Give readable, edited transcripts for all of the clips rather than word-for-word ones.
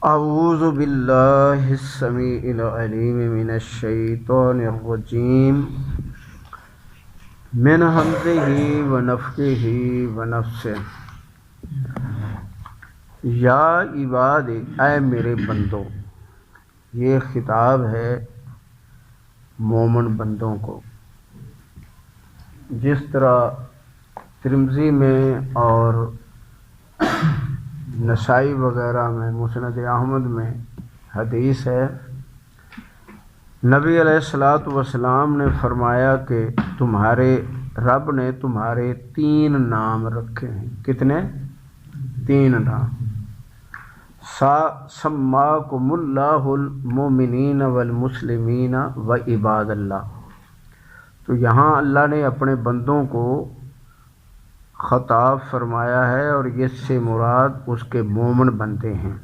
اعوذ باللہ السمیع العلیم من الشیطان الرجیم من ہمزہ ونفخہ ونفثہ۔ یا عباد، اے میرے بندوں، یہ خطاب ہے مومن بندوں کو۔ جس طرح ترمذی میں اور نسائی وغیرہ میں، مسند احمد میں حدیث ہے، نبی علیہ الصلوۃ والسلام نے فرمایا کہ تمہارے رب نے تمہارے 3 نام رکھے ہیں۔ کتنے؟ 3 نام۔ سماکم اللہ المؤمنین والمسلمین وعباد اللہ۔ تو یہاں اللہ نے اپنے بندوں کو خطاب فرمایا ہے، اور اس سے مراد اس کے مومن بندے ہیں۔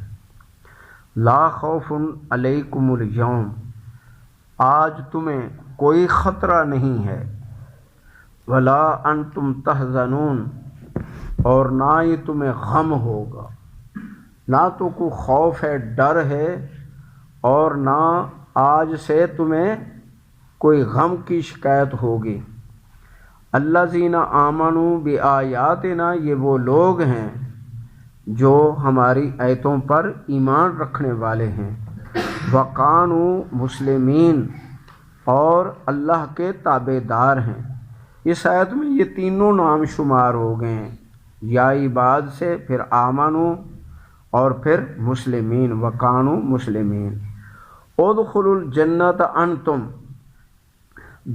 لا خوف علیکم اليوم، آج تمہیں کوئی خطرہ نہیں ہے، ولا انتم تحزنون، اور نہ ہی تمہیں غم ہوگا۔ نہ تو کوئی خوف ہے، ڈر ہے، اور نہ آج سے تمہیں کوئی غم کی شکایت ہوگی۔ الذین آمنوا بآیاتنا، یہ وہ لوگ ہیں جو ہماری آیتوں پر ایمان رکھنے والے ہیں۔ وقانوا مسلمین، اور اللہ کے تابع دار ہیں۔ اس آیت میں یہ تینوں نام شمار ہو گئے ہیں، یا عباد سے، پھر آمنوا، اور پھر مسلمین، وقانوا مسلمین۔ ادخلوا الجنت انتم،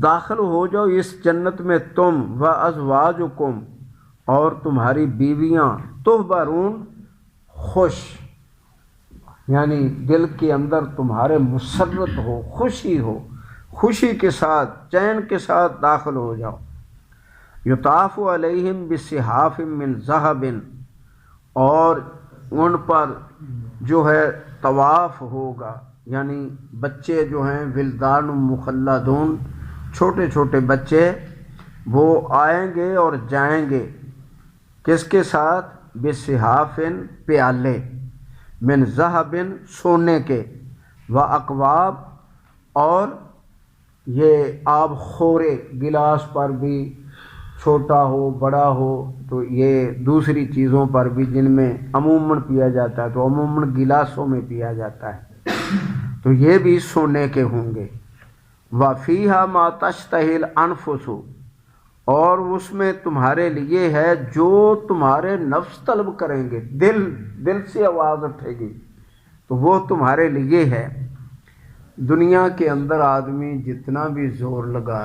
داخل ہو جاؤ اس جنت میں تم، وازواجکم، اور تمہاری بیویاں، تحبرون، خوش، یعنی دل کے اندر تمہارے مسرت ہو، خوشی کے ساتھ، چین کے ساتھ داخل ہو جاؤ۔ یطاف علیہم بصحاف من ذہب، اور ان پر جو ہے طواف ہوگا، یعنی بچے جو ہیں ولدان مخلدون، چھوٹے چھوٹے بچے، وہ آئیں گے اور جائیں گے کس کے ساتھ؟ بصحاف، پیالے، من ذہب، سونے کے، واکواب، اور یہ آب خورے، گلاس پر بھی، چھوٹا ہو بڑا ہو، تو یہ دوسری چیزوں پر بھی جن میں عموماً پیا جاتا ہے، تو عموماً گلاسوں میں پیا جاتا ہے، تو یہ بھی سونے کے ہوں گے۔ وَفِيهَا مَا تَشْتَهِي الْأَنفُسُ، اور اس میں تمہارے لیے ہے جو تمہارے نفس طلب کریں گے، دل سے آواز اٹھے گی تو وہ تمہارے لیے ہے۔ دنیا کے اندر آدمی جتنا بھی زور لگا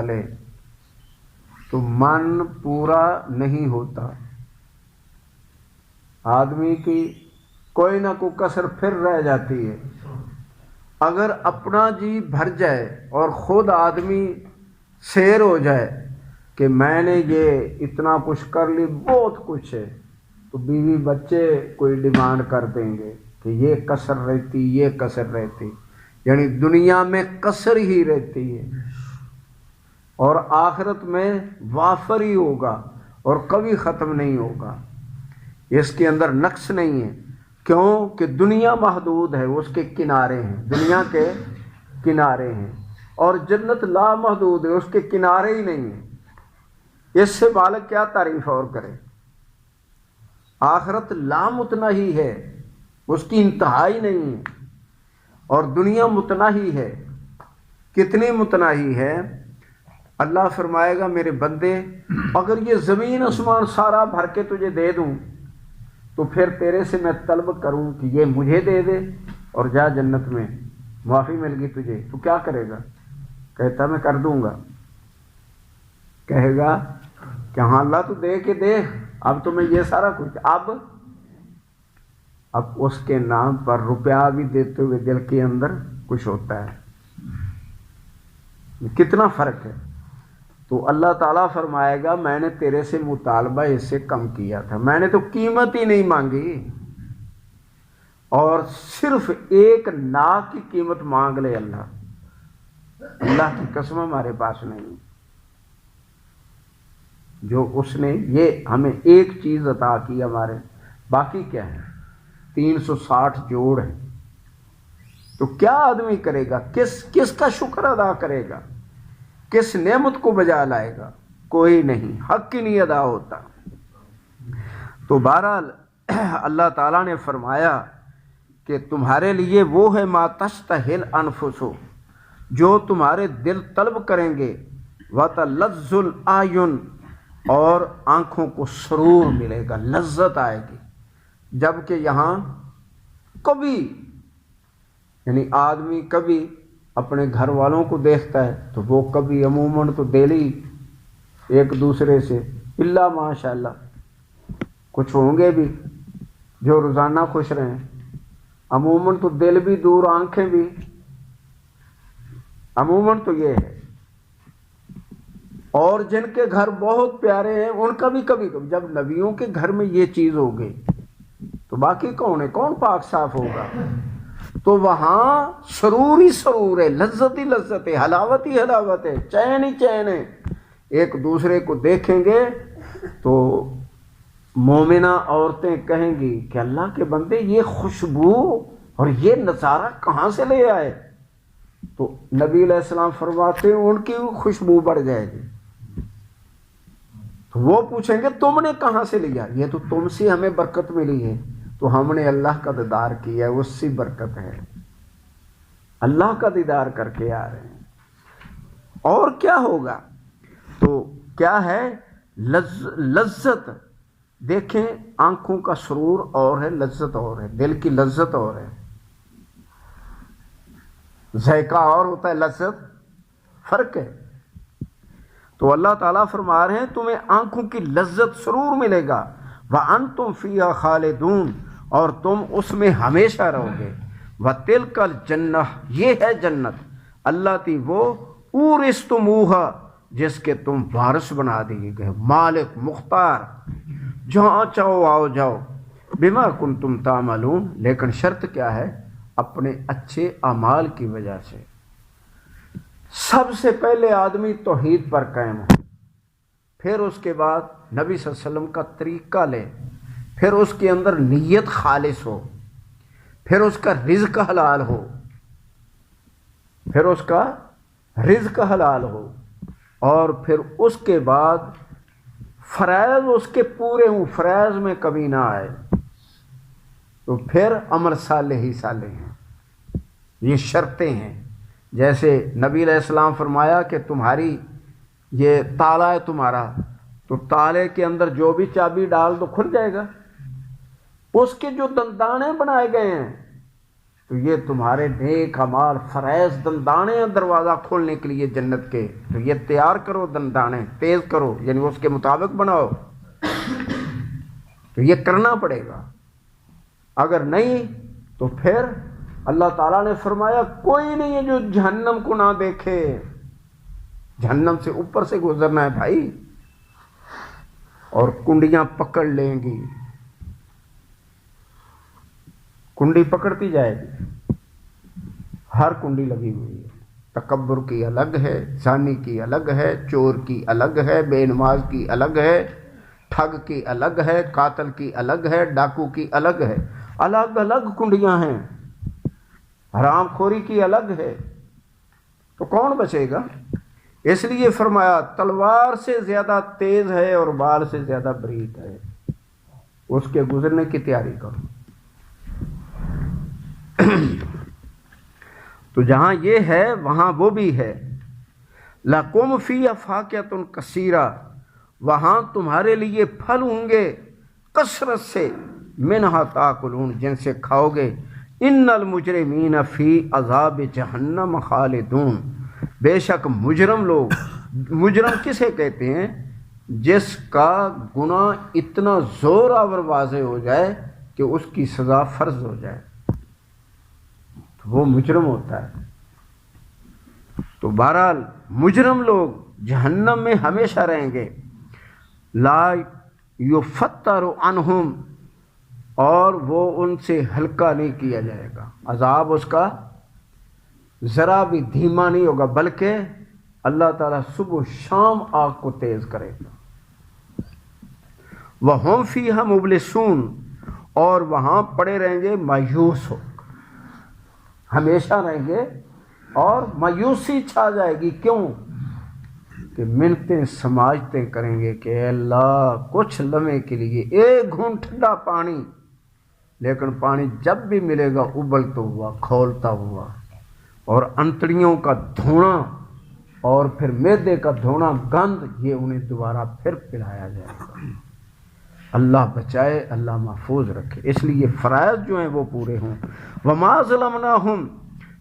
لے، تو من پورا نہیں ہوتا۔ آدمی کی کوئی نہ کوئی کسر پھر رہ جاتی ہے۔ اگر اپنا جی بھر جائے اور خود آدمی سیر ہو جائے کہ میں نے یہ اتنا کچھ کر لی، بہت کچھ ہے، تو بیوی بچے کوئی ڈیمانڈ کر دیں گے کہ یہ کسر رہتی، یعنی دنیا میں کسر ہی رہتی ہے، اور آخرت میں وافر ہی ہوگا اور کبھی ختم نہیں ہوگا۔ اس کے اندر نقص نہیں ہے، کیوں کہ دنیا محدود ہے، اس کے کنارے ہیں، دنیا کے کنارے ہیں، اور جنت لا محدود ہے، اس کے کنارے ہی نہیں ہیں۔ اس سے مالک کیا تعریف اور کرے؟ آخرت لا متناہی ہے، اس کی انتہائی نہیں ہے، اور دنیا متناہی ہے۔ کتنی متناہی ہے؟ اللہ فرمائے گا میرے بندے، اگر یہ زمین آسمان سارا بھر کے تجھے دے دوں، تو پھر تیرے سے میں طلب کروں کہ یہ مجھے دے دے اور جا جنت میں، معافی مل گئی تجھے، تو کیا کرے گا؟ کہتا میں کر دوں گا۔ کہے گا کہ ہاں اللہ تو دے کے دے، اب تو میں یہ سارا کچھ، اب اس کے نام پر روپیہ بھی دیتے ہوئے دل کے اندر کچھ ہوتا ہے۔ کتنا فرق ہے؟ تو اللہ تعالیٰ فرمائے گا میں نے تیرے سے مطالبہ اس سے کم کیا تھا، میں نے تو قیمت ہی نہیں مانگی، اور صرف ایک ناک کی قیمت مانگ لے اللہ کی قسم ہمارے پاس نہیں، جو اس نے یہ ہمیں ایک چیز عطا کی ہمارے باقی کیا ہے؟ 360 جوڑ ہیں. تو کیا آدمی کرے گا؟ کس کا شکر ادا کرے گا؟ کس نعمت کو بجا لائے گا؟ کوئی نہیں، حق ہی نہیں ادا ہوتا. تو بہرحال اللہ تعالیٰ نے فرمایا کہ تمہارے لیے وہ ہے ما تشتہل انفس، جو تمہارے دل طلب کریں گے، وتلذ الاعین، اور آنکھوں کو سرور ملے گا، لذت آئے گی. جبکہ یہاں کبھی یعنی آدمی کبھی اپنے گھر والوں کو دیکھتا ہے تو وہ کبھی عموماً تو دلی ایک دوسرے سے الا ماشاء اللہ کچھ ہوں گے بھی جو روزانہ خوش رہیں، عموماً تو دل بھی دور، آنکھیں بھی، عموماً تو یہ ہے. اور جن کے گھر بہت پیارے ہیں ان کا بھی کبھی کبھی، جب نبیوں کے گھر میں یہ چیز ہو گئی تو باقی کون ہے؟ کون پاک صاف ہوگا؟ تو وہاں سرور ہی سرور ہے، لذت ہی لذت ہے، حلاوت ہی حلاوت ہے، چین ہی چین ہے. ایک دوسرے کو دیکھیں گے تو مومنہ عورتیں کہیں گی کہ اللہ کے بندے یہ خوشبو اور یہ نظارہ کہاں سے لے آئے؟ تو نبی علیہ السلام فرماتے ہیں ان کی خوشبو بڑھ جائے گی. تو وہ پوچھیں گے تم نے کہاں سے لیا؟ یہ تو تم سے ہمیں برکت ملی ہے، تو ہم نے اللہ کا دیدار کیا ہے، اس سے برکت ہے، اللہ کا دیدار کر کے آ رہے ہیں. اور کیا ہوگا؟ تو کیا ہے؟ لذت. دیکھیں آنکھوں کا سرور اور ہے، لذت اور ہے، دل کی لذت اور ہے. ذائقہ اور ہوتا ہے، لذت فرق ہے. تو اللہ تعالیٰ فرما رہے ہیں تمہیں آنکھوں کی لذت سرور ملے گا، وَأَنْتُمْ فِيهَا خَالِدُونَ، اور تم اس میں ہمیشہ رہو گے. وَتِلْكَ الْجَنَّةُ، یہ ہے جنت، الَّتِي وہ، اُورِثْتُمُوهَا، جس کے تم وارث بنا دیے گئے، مالک مختار، جہاں چاہو آؤ جاؤ. بما کنتم تعملون، لیکن شرط کیا ہے؟ اپنے اچھے اعمال کی وجہ سے. سب سے پہلے آدمی توحید پر قائم ہو، پھر اس کے بعد نبی صلی اللہ علیہ وسلم کا طریقہ لے، پھر اس کے اندر نیت خالص ہو، پھر اس کا رزق حلال ہو، پھر اس کا رزق حلال ہو، اور پھر اس کے بعد فرائض اس کے پورے ہوں، فرائض میں کمی نہ آئے، تو پھر عمل صالح ہی صالح ہیں. یہ شرطیں ہیں. جیسے نبی علیہ السلام فرمایا کہ تمہاری یہ تالا ہے تمہارا، تو تالے کے اندر جو بھی چابی ڈال دو کھل جائے گا. اس کے جو دندانے بنائے گئے ہیں تو یہ تمہارے نیک اعمال، فرائض دندانے ہیں دروازہ کھولنے کے لیے جنت کے. تو یہ تیار کرو، دندانے تیز کرو، یعنی اس کے مطابق بناؤ. تو یہ کرنا پڑے گا. اگر نہیں تو پھر اللہ تعالیٰ نے فرمایا کوئی نہیں ہے جو جہنم کو نہ دیکھے. جہنم سے اوپر سے گزرنا ہے بھائی، اور کنڈیاں پکڑ لیں گی، کنڈی پکڑتی جائے گی، ہر کنڈی لگی ہوئی ہے. تکبر کی الگ ہے، زانی کی الگ ہے، چور کی الگ ہے، بے نماز کی الگ ہے، ٹھگ کی الگ ہے، قاتل کی الگ ہے، ڈاکو کی الگ ہے. الگ الگ کنڈیاں ہیں. حرام خوری کی الگ ہے. تو کون بچے گا؟ اس لیے فرمایا تلوار سے زیادہ تیز ہے اور بال سے زیادہ باریک ہے، اس کے گزرنے کی تیاری کرو. تو جہاں یہ ہے وہاں وہ بھی ہے. لَكُمْ فِيهَا فَاكِهَةٌ كَثِيرَةٌ، وہاں تمہارے لیے پھل ہوں گے کثرت سے، مِنْهَا تَأْكُلُونَ، جن سے کھاؤ گے. ان المجرمین فی عذاب جہنم خالدون، بے شک مجرم لوگ، مجرم کسے کہتے ہیں؟ جس کا گناہ اتنا زور آور واضح ہو جائے کہ اس کی سزا فرض ہو جائے تو وہ مجرم ہوتا ہے. تو بہرحال مجرم لوگ جہنم میں ہمیشہ رہیں گے. لا یفتر عنہم، اور وہ ان سے ہلکا نہیں کیا جائے گا. عذاب اس کا ذرا بھی دھیما نہیں ہوگا، بلکہ اللہ تعالیٰ صبح و شام آگ کو تیز کرے گا. وَهُمْ فِيهَا مُبْلِسُونَ، اور وہاں پڑے رہیں گے مایوس ہو، ہمیشہ رہیں گے اور مایوسی چھا جائے گی۔ کیوں؟ کہ منتیں سماجتیں کریں گے کہ اے اللہ کچھ لمحے کے لیے ایک گھونٹ ٹھنڈا پانی، لیکن پانی جب بھی ملے گا ابلتا ہوا، کھولتا ہوا، اور انتڑیوں کا دھونا اور پھر معدے کا دھونا، گند، یہ انہیں دوبارہ پھر پلایا جائے گا۔ اللہ بچائے، اللہ محفوظ رکھے۔ اس لیے فرائض جو ہیں وہ پورے ہوں۔ وما ظلمناہم،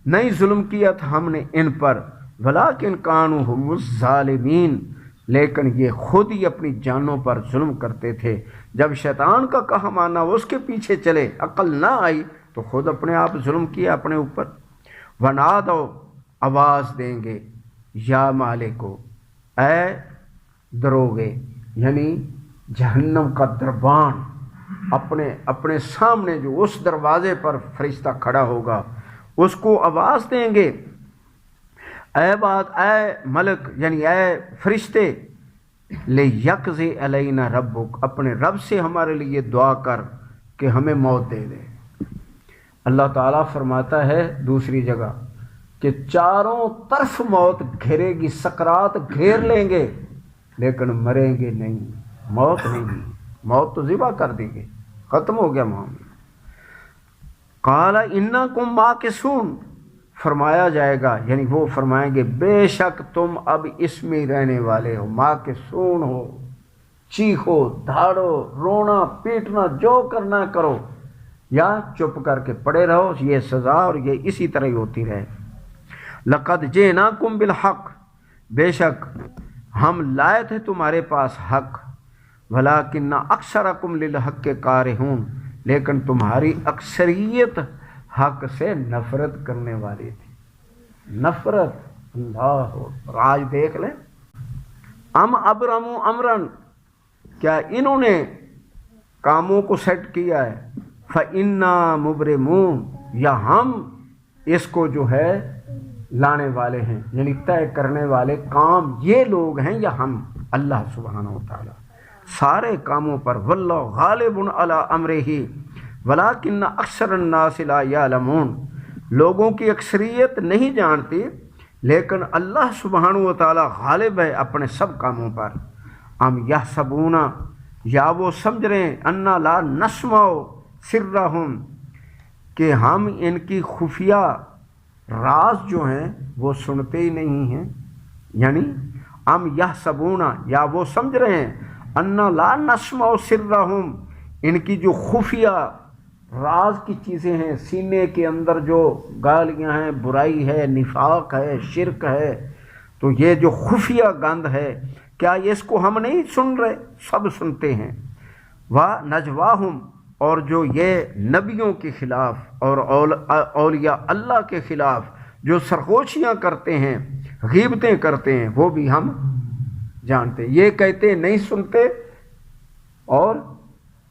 نہیں ظلم کیا تھا ہم نے ان پر، ولیکن کانوا هم الظالمین، لیکن یہ خود ہی اپنی جانوں پر ظلم کرتے تھے۔ جب شیطان کا کہا مانا اس کے پیچھے چلے، عقل نہ آئی تو خود اپنے آپ ظلم کیا اپنے اوپر۔ ونادوا، آواز دیں گے، یا مالکو، اے دروغے، یعنی جہنم کا دربان، اپنے سامنے جو اس دروازے پر فرشتہ کھڑا ہوگا اس کو آواز دیں گے، اے ملک، یعنی اے فرشتے، لیقضی علینا ربک، اپنے رب سے ہمارے لیے دعا کر کہ ہمیں موت دے دے۔ اللہ تعالیٰ فرماتا ہے دوسری جگہ کہ چاروں طرف موت گھیرے گی، سکرات گھیر لیں گے لیکن مریں گے نہیں، موت نہیں، موت تو ذبح کر دیں گے، ختم ہو گیا معاملہ۔ قال انکم ماکثون، فرمایا جائے گا، یعنی وہ فرمائیں گے بے شک تم اب اس میں رہنے والے ہو، ماکثون ہو، چیخو، دھاڑو، رونا پیٹنا، جو کرنا کرو، یا چپ کر کے پڑے رہو، یہ سزا اور یہ اسی طرح ہی ہوتی رہے۔ لقد جئناکم بالحق، بے شک ہم لائے تھے تمہارے پاس حق، ولکن اکثرکم للحق کارہون، لیکن تمہاری اکثریت حق سے نفرت کرنے والی تھی۔ نفرت، اللہ، آج دیکھ لیں، ابرموا امرن، کیا انہوں نے کاموں کو سیٹ کیا ہے، فإنا مبرمون، یا ہم اس کو جو ہے لانے والے ہیں، یعنی طے کرنے والے کام یہ لوگ ہیں یا ہم، اللہ سبحانہ و تعالی سارے کاموں پر۔ واللہ غالب علی امرہ ولکن اکثر الناس لا یعلمون، لوگوں کی اکثریت نہیں جانتی لیکن اللہ سبحانہ و تعالی غالب ہے اپنے سب کاموں پر۔ ام یحسبون، یا وہ سمجھ رہے ہیں، انا لا نسمع سرہم، کہ ہم ان کی خفیہ راز جو ہیں وہ سنتے ہی نہیں ہیں، یعنی ام یحسبون، یا وہ سمجھ رہے ہیں، انا لا نسمع سرہم، ان کی جو خفیہ راز کی چیزیں ہیں، سینے کے اندر جو گالیاں ہیں، برائی ہے، نفاق ہے، شرک ہے، تو یہ جو خفیہ گند ہے، کیا اس کو ہم نہیں سن رہے؟ سب سنتے ہیں۔ وَنَجْوَاهُمْ، اور جو یہ نبیوں کے خلاف اور اولیاء اللہ کے خلاف جو سرگوشیاں کرتے ہیں، غیبتیں کرتے ہیں، وہ بھی ہم جانتے ہیں۔ یہ کہتے ہیں نہیں سنتے اور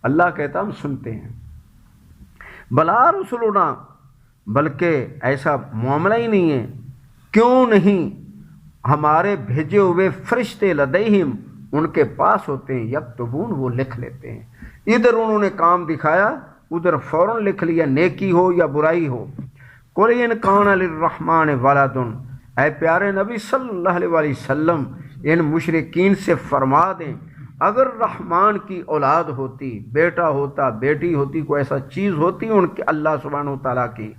اللہ کہتا ہم سنتے ہیں۔ بلا رسولنا، بلکہ ایسا معاملہ ہی نہیں ہے، کیوں نہیں ہمارے بھیجے ہوئے فرشتے لدیہم، ان کے پاس ہوتے ہیں، یکتبون، وہ لکھ لیتے ہیں۔ ادھر انہوں نے کام دکھایا، ادھر فوراً لکھ لیا، نیکی ہو یا برائی ہو۔ قل ان کان للرحمن ولد، اے پیارے نبی صلی اللہ علیہ وسلم ان مشرکین سے فرما دیں، اگر رحمان کی اولاد ہوتی، بیٹا ہوتا، بیٹی ہوتی، کوئی ایسا چیز ہوتی ان کے اللہ سبحانہ وتعالیٰ کی،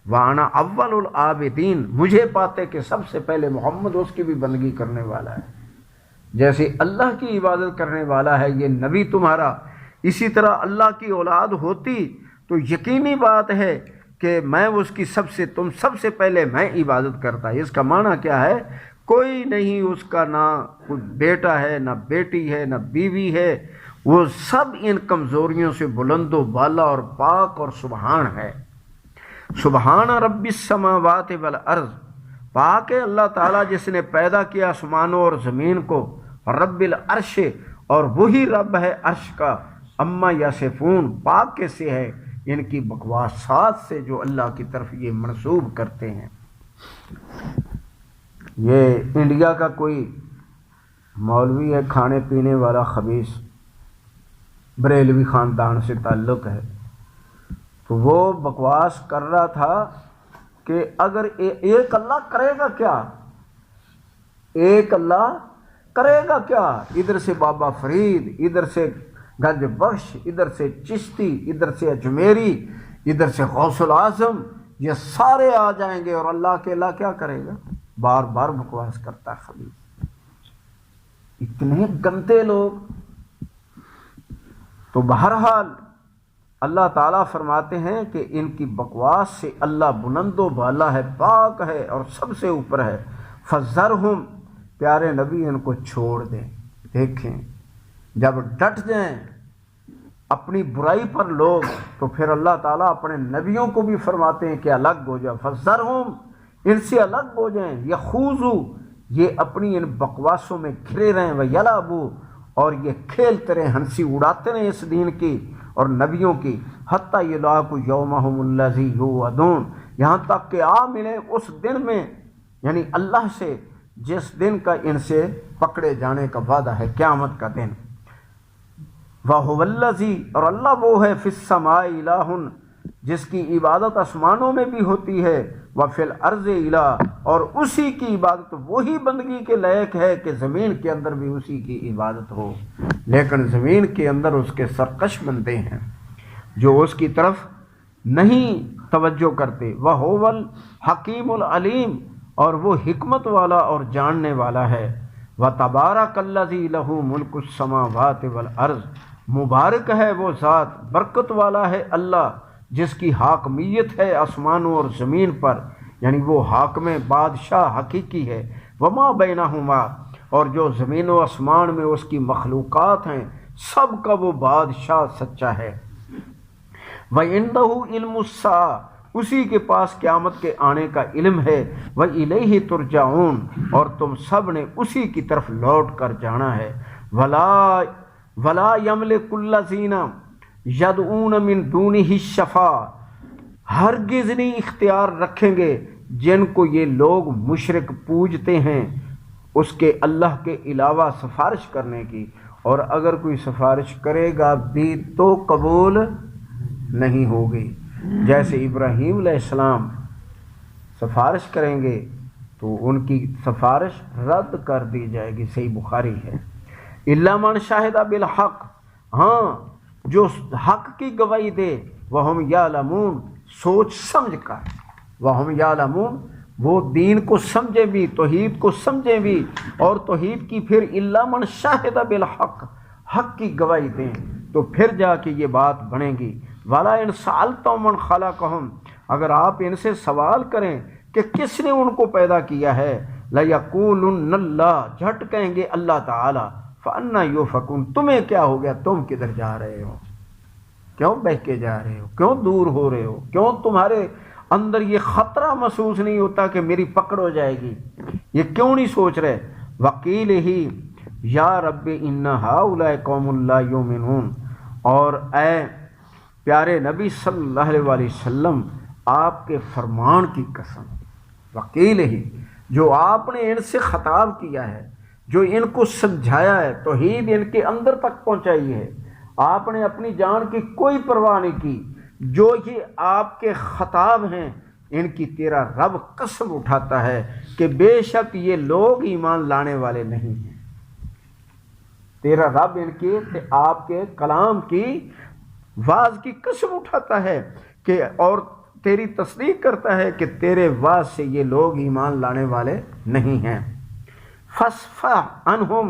وانا اول العابدین، مجھے پاتے کہ سب سے پہلے محمد اس کی بھی بندگی کرنے والا ہے، جیسے اللہ کی عبادت کرنے والا ہے یہ نبی تمہارا، اسی طرح اللہ کی اولاد ہوتی تو یقینی بات ہے کہ میں اس کی سب سے پہلے میں عبادت کرتا۔ اس کا معنی کیا ہے؟ کوئی نہیں اس کا، نہ کوئی بیٹا ہے، نہ بیٹی ہے، نہ بیوی ہے، وہ سب ان کمزوریوں سے بلند و بالا اور پاک اور سبحان ہے۔ سبحان رب السماوات والارض، پاک ہے اللہ تعالیٰ جس نے پیدا کیا آسمانوں اور زمین کو، رب العرش، اور وہی رب ہے عرش کا، اما یصفون، پاک کیسے ہے ان کی بکواسات سے جو اللہ کی طرف یہ منسوب کرتے ہیں۔ یہ انڈیا کا کوئی مولوی ہے، کھانے پینے والا خبیث، بریلوی خاندان سے تعلق ہے، تو وہ بکواس کر رہا تھا کہ اگر ایک اللہ کرے گا کیا، ایک اللہ کرے گا کیا، ادھر سے بابا فرید، ادھر سے گنج بخش، ادھر سے چشتی، ادھر سے اجمیری، ادھر سے غوث العظم، یہ سارے آ جائیں گے اور اللہ کے اللہ کیا کرے گا؟ بار بار بکواس کرتا ہے خبیث، اتنے گندے لوگ۔ تو بہرحال اللہ تعالیٰ فرماتے ہیں کہ ان کی بکواس سے اللہ بلند و بالا ہے، پاک ہے اور سب سے اوپر ہے۔ فذرہم، پیارے نبی ان کو چھوڑ دیں۔ دیکھیں جب ڈٹ جائیں اپنی برائی پر لوگ تو پھر اللہ تعالیٰ اپنے نبیوں کو بھی فرماتے ہیں کہ الگ ہو جاؤ، فذرہم، ان سے الگ ہو جائیں، یخوضوا، یہ اپنی ان بکواسوں میں گھرے رہیں، ویلعبوا، اور یہ کھیلتے رہیں، ہنسی اڑاتے رہیں اس دین کی اور نبیوں کی، حتی یلاقوا یومہم الذی یوعدون، یہاں تک کہ آ ملیں اس دن میں، یعنی اللہ سے، جس دن کا ان سے پکڑے جانے کا وعدہ ہے، قیامت کا دن۔ وَهُوَ الَّذِي، اور اللہ وہ ہے، فِي السَّمَاءِ إِلَٰهٌ، جس کی عبادت آسمانوں میں بھی ہوتی ہے، وَفِي الْأَرْضِ إِلَٰهٌ، اور اسی کی عبادت وہی بندگی کے لائق ہے کہ زمین کے اندر بھی اسی کی عبادت ہو، لیکن زمین کے اندر اس کے سرکش بندے ہیں جو اس کی طرف نہیں توجہ کرتے۔ وَهُوَ الْحَكِيمُ الْعَلِيمُ، اور وہ حکمت والا اور جاننے والا ہے۔ وَتَبَارَكَ الَّذِي لَهُ مُلْكُ السَّمَاوَاتِ وَالْأَرْضِ، مبارک ہے وہ ذات، برکت والا ہے اللہ جس کی حاکمیت ہے آسمانوں اور زمین پر، یعنی وہ حاکم بادشاہ حقیقی ہے۔ وما بینہما، اور جو زمین و آسمان میں اس کی مخلوقات ہیں سب کا وہ بادشاہ سچا ہے۔ وَعِندَهُ عِلْمُ السَّاعَةِ، اسی کے پاس قیامت کے آنے کا علم ہے۔ وَإِلَيْهِ تُرْجَعُونَ، اور تم سب نے اسی کی طرف لوٹ کر جانا ہے۔ وَلَا يَمْلِكُ الَّذِينَ يَدْعُونَ مِن دُونِهِ الشَّفَاعَةَ، ہرگز نہیں اختیار رکھیں گے جن کو یہ لوگ مشرک پوجتے ہیں اس کے اللہ کے علاوہ سفارش کرنے کی، اور اگر کوئی سفارش کرے گا بھی تو قبول نہیں ہوگی۔ جیسے ابراہیم علیہ السلام سفارش کریں گے تو ان کی سفارش رد کر دی جائے گی، صحیح بخاری ہے۔ الا من شاہد بالحق، ہاں جو حق کی گواہی دے، وہم یعلمون، سوچ سمجھ کر، وہم یعلمون، وہ دین کو سمجھے بھی، توحید کو سمجھے بھی، اور توحید کی پھر الا من شاہد بالحق، حق کی گواہی دیں تو پھر جا کے یہ بات بنے گی۔ وَلَا إِن سَأَلْتَهُم مَّنْ خَلَقَهُم، اگر آپ ان سے سوال کریں کہ کس نے ان کو پیدا کیا ہے، لَيَقُولُنَّ اللَّهُ، جھٹ کہیں گے اللہ تعالی۔ فَأَنَّىٰ يُؤْفَكُونَ، تمہیں کیا ہو گیا، تم کدھر جا رہے ہو، کیوں بہکے جا رہے ہو، کیوں دور ہو رہے ہو، کیوں تمہارے اندر یہ خطرہ محسوس نہیں ہوتا کہ میری پکڑ ہو جائے گی، یہ کیوں نہیں سوچ رہے؟ وَقِيلِ ہی یا رب اِنَّ هَٰؤُلَاءِ قَوْمٌ لَا يُؤْمِنُونَ، اور اے پیارے نبی صلی اللہ علیہ وسلم آپ کے فرمان کی قسم، وکیل ہی، جو آپ نے ان سے خطاب کیا ہے، جو ان کو سمجھایا ہے، توحید ان کے اندر تک پہنچائی ہے، آپ نے اپنی جان کی کوئی پرواہ نہیں کی، جو یہ آپ کے خطاب ہیں ان کی تیرا رب قسم اٹھاتا ہے کہ بے شک یہ لوگ ایمان لانے والے نہیں ہیں۔ تیرا رب ان کے آپ کے کلام کی واز کی قسم اٹھاتا ہے کہ، اور تیری تصدیق کرتا ہے کہ تیرے واز سے یہ لوگ ایمان لانے والے نہیں ہیں۔ فَاصْفَحْ عَنْهُمْ،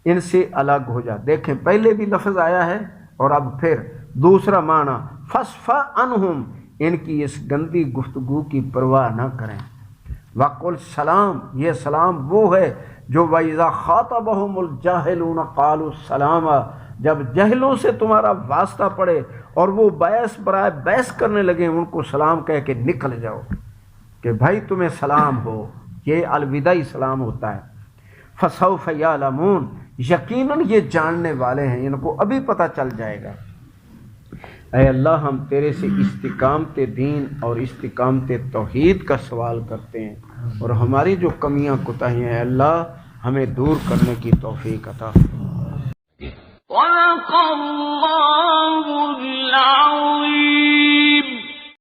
ان سے الگ ہو جا۔ دیکھیں پہلے بھی لفظ آیا ہے اور اب پھر دوسرا معنی، فَاصْفَحْ عَنْهُمْ، ان کی اس گندی گفتگو کی پرواہ نہ کریں۔ وَقُلْ سلام، یہ سلام وہ ہے جو وَإِذَا خَاطَبَهُمُ الْجَاهِلُونَ قَالُوا السَّلَامَ، جب جہلوں سے تمہارا واسطہ پڑے اور وہ بحث برائے بحث کرنے لگے ان کو سلام کہہ کے نکل جاؤ کہ بھائی تمہیں سلام ہو، یہ الوداعی سلام ہوتا ہے۔ فَسَوْفَ يَعْلَمُونَ، یقیناً یہ جاننے والے ہیں، ان کو ابھی پتہ چل جائے گا۔ اے اللہ ہم تیرے سے استقامت دین اور استقامت توحید کا سوال کرتے ہیں، اور ہماری جو کمیاں کوتاہیاں ہیں اللہ ہمیں دور کرنے کی توفیق عطا۔